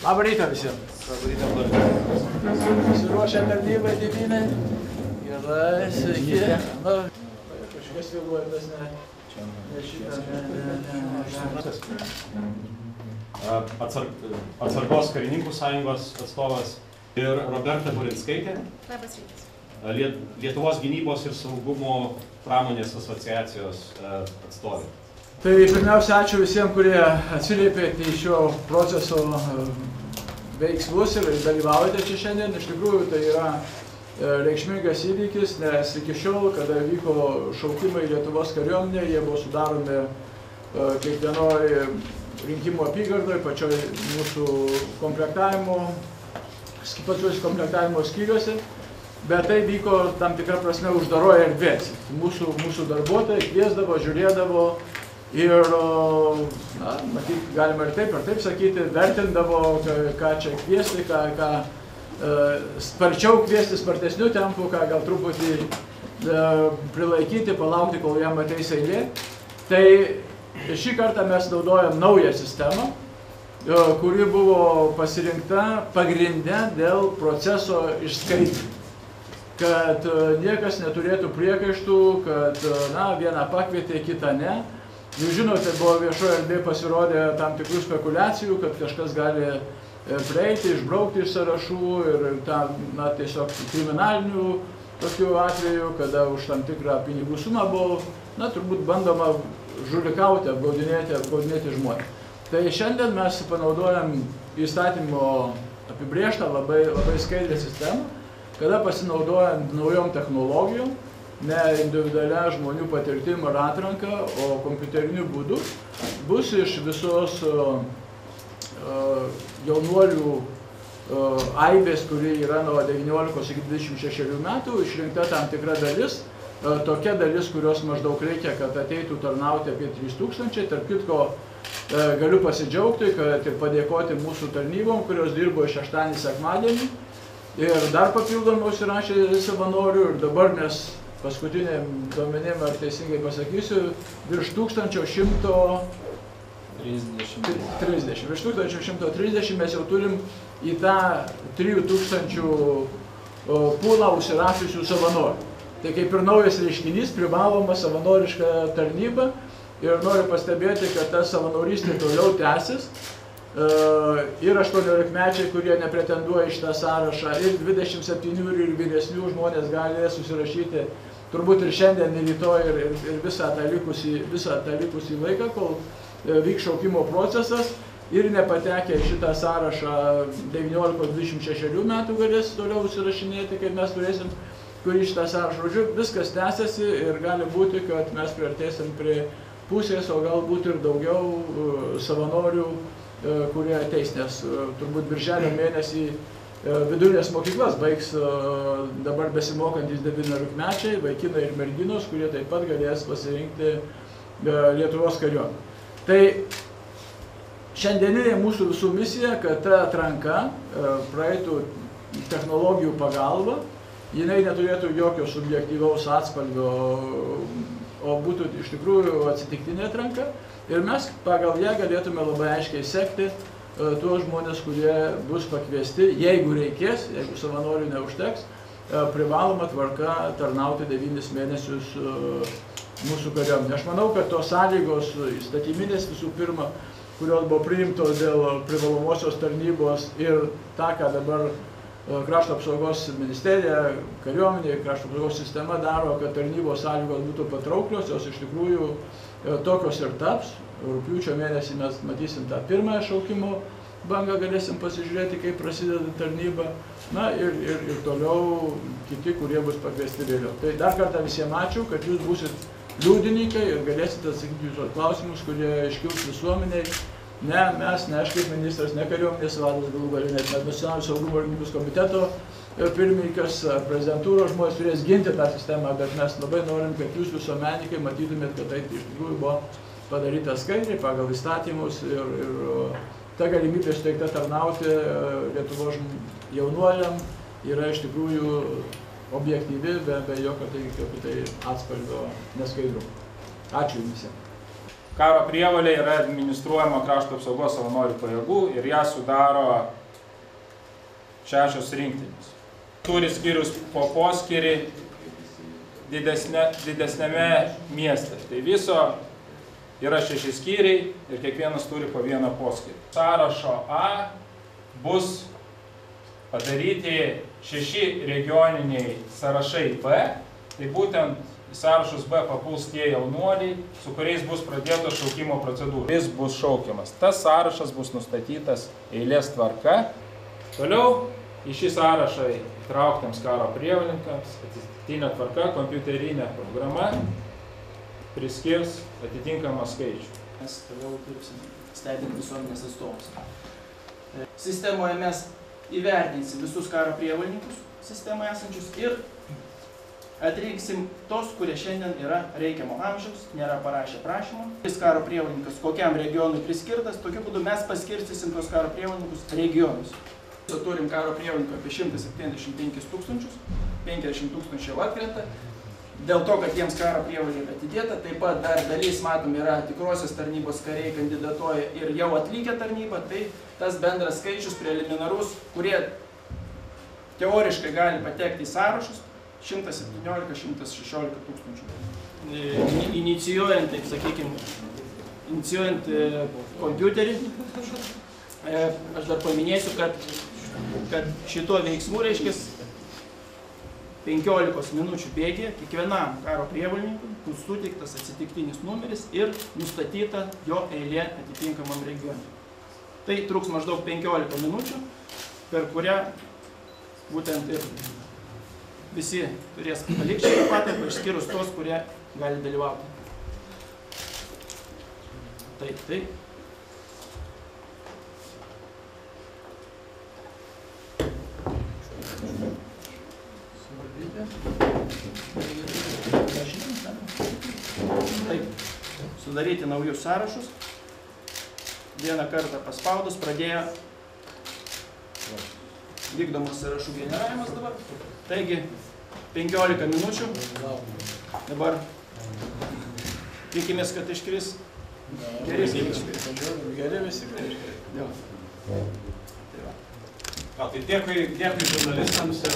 Labą rytą visiems. Labą rytą. Pasiruošę tarnybai tėvynai. Gerai, sveiki. Na, kažkas vėluojantas, ne šitą, Atsargos karininkų sąjungos atstovas ir Roberta Burinskaitė. Labas rytas. Lietuvos gynybos ir saugumo pramonės asociacijos atstovė. Tai pirmiausia, ačiū visiems, kurie atsiliepėte į šio proceso veiksmus ir dalyvaujate čia šiandien. Iš tikrųjų, tai yra reikšmingas įvykis, nes iki šiol, kada vyko šaukimai Lietuvos kariuomenė, jie buvo sudaromi kiekvienoje rinkimų apygardoje, pačioj mūsų komplektavimo skyriuose, bet tai vyko tam tikrą prasme uždaroje erdvėse. Mūsų darbuotojai kviesdavo, žiūrėdavo ir, na, matyt, galima ir taip sakyti, vertindavo, ką čia kviesti, ką sparčiau kviesti, spartesnių tempų, ką gal truputį prilaikyti, palaukti, kol jam ateis eilė. Tai šį kartą mes naudojam naują sistemą, kuri buvo pasirinkta pagrinde dėl proceso išskaitymų. Kad niekas neturėtų priekaištų, kad, na, vieną pakvietė, kitą ne. Jūs žinote, buvo viešoje erdvėje pasirodė tam tikrų spekulacijų, kad kažkas gali prieiti, išbraukti iš sąrašų ir tam, na, tiesiog kriminalinių tokių atvejų, kada už tam tikrą pinigų sumą buvo, na, turbūt bandoma žulikauti, apgaudinėti žmonės. Tai šiandien mes panaudojam įstatymo apibrėžtą labai skaidrią sistemą, kada pasinaudojant naujom technologijom, ne individualia žmonių patirtim ar atranka, o kompiuteriniu būdu, bus iš visos jaunuolių aibės, kuri yra nuo 19 iki 26 metų, išrinkta tam tikra dalis, tokia dalis, kurios maždaug reikia, kad ateitų tarnauti apie 3000. Tarp kitko, galiu pasidžiaugti, kad ir padėkoti mūsų tarnybom, kurios dirbo šeštadienį, sekmadienį. Ir dar papildomai užsirašė savanorių ir dabar mes paskutiniam duomenim, ar teisingai pasakysiu, virš 1130. Virš 1130 mes jau turim į tą 3000 pūlą užsirašysių savanorių. Tai kaip ir naujas reiškinys, privaloma savanoriška tarnyba ir noriu pastebėti, kad ta savanorystė toliau tęsis. Ir 18-mečiai, kurie nepretenduoja į šitą sąrašą, ir 27 ir vyresnių žmonės gali susirašyti turbūt ir šiandien, ir rytoj, ir visą tą likusį laiką, kol vyks šaukimo procesas, ir nepatekę į šitą sąrašą 19-26 metų galės toliau susirašinėti, kaip mes turėsim, kurį šitą sąrašą. Žodžiu, viskas tęsiasi ir gali būti, kad mes priartėsim prie pusės, o galbūt ir daugiau savanorių, kurie ateis, nes turbūt birželio mėnesį vidurinės mokyklas baigs dabar besimokantys 19-mečiai, vaikinai ir merginos, kurie taip pat galės pasirinkti Lietuvos kariuomenę. Tai šiandieninė mūsų visų misija, kad ta atranka praeitų technologijų pagalba, jinai neturėtų jokio subjektyvaus atspalvio, o būtų iš tikrųjų atsitiktinė atranka. Ir mes pagal ją galėtume labai aiškiai sekti tuos žmonės, kurie bus pakviesti, jeigu reikės, jeigu savanorių neužteks, privaloma tvarka tarnauti 9 mėnesius mūsų kariuomenė. Aš manau, kad tos sąlygos įstatyminės visų pirma, kurios buvo priimtos dėl privalomosios tarnybos ir tą, ką dabar Krašto apsaugos ministerija, kariuomenė, Krašto apsaugos sistema daro, kad tarnybos sąlygos būtų patrauklios, jos iš tikrųjų tokios ir taps. Rugpjūčio mėnesį mes matysim tą pirmąją šaukimo bangą, galėsim pasižiūrėti, kaip prasideda tarnyba. Na ir toliau kiti, kurie bus pakviesti vėliau. Tai dar kartą visiems ačiū, kad jūs būsit liudininkai ir galėsite atsakyti jūsų klausimus, kurie iškils visuomeniai. Ne mes, ne aš kaip ministras, ne kariuomenės vadas, galų gale net Nacionalinio saugumo ir gynybos komiteto pirmininkas, prezidentūros žmonės turės ginti tą sistemą, bet mes labai norim, kad jūs visuomenininkai matytumėt, kad tai iš tikrųjų buvo padaryta skaidriai pagal įstatymus ir ta galimybė suteikta tarnauti Lietuvos jaunuoliam yra iš tikrųjų objektyvi, be jokio tai atspalvio neskaidrumo. Ačiū visiems. Karo prievolė yra administruojama Krašto apsaugos savanorių pajėgų ir ją sudaro 6 rinktinės. Turi skyrius po poskyrį didesnėme mieste. Tai viso yra 6 skyriai ir kiekvienas turi po vieną poskyrį. Sąrašo A bus padaryti 6 regioniniai sąrašai B. Tai būtent į sąrašus B papuls tie jaunuoliai, su kuriais bus pradėta šaukimo procedūra. Jis bus šaukiamas. Tas sąrašas bus nustatytas eilės tvarka. Toliau į šį sąrašą įtrauktiems karo prievolininkams atsitiktinė tvarka, kompiuterinė programa priskirs atitinkamą skaičių. Mes toliau dirbsim stebint visuomenės atstovus. Sistemoje mes įvertinsim visus karo prievolininkus sistemoje esančius ir atrinksim tos, kurie šiandien yra reikiamo amžiaus, nėra parašę prašymą. Šis karo prievolininkas kokiam regionui priskirtas, tokiu būdu mes paskirstysim tos karo prievolininkus regionus. Turim karo prievolininkų apie 175 000, 50 000 jau atkrenta. Dėl to, kad jiems karo prievolė yra atidėta, taip pat dar dalis, matom, yra tikrosios tarnybos kariai kandidatuoja ir jau atlikę tarnybą, tai tas bendras skaičius preliminarus, kurie teoriškai gali patekti į sąrašus, 117–116 000. Inicijuojant, taip sakykime, inicijuojant kompiuterį, aš dar paminėsiu, kad šituo veiksmu, reiškis, 15 minučių bėgyje kiekvienam karo prievolininkui bus suteiktas atsitiktinis numeris ir nustatyta jo eilė atitinkamam regionui. Tai truks maždaug 15 minučių, per kurią būtent ir visi turės palikti šitą patalpą, išskyrus tos, kurie gali dalyvauti. Taip. Taip, sudaryti naujus sąrašus. Vieną kartą paspaudus pradėjo vykdomas sąrašų generavimas dabar. Taigi, 15 minučių. Dabar tikimės, kad iškris. Geri visi. Tai dėkui žurnalistams ir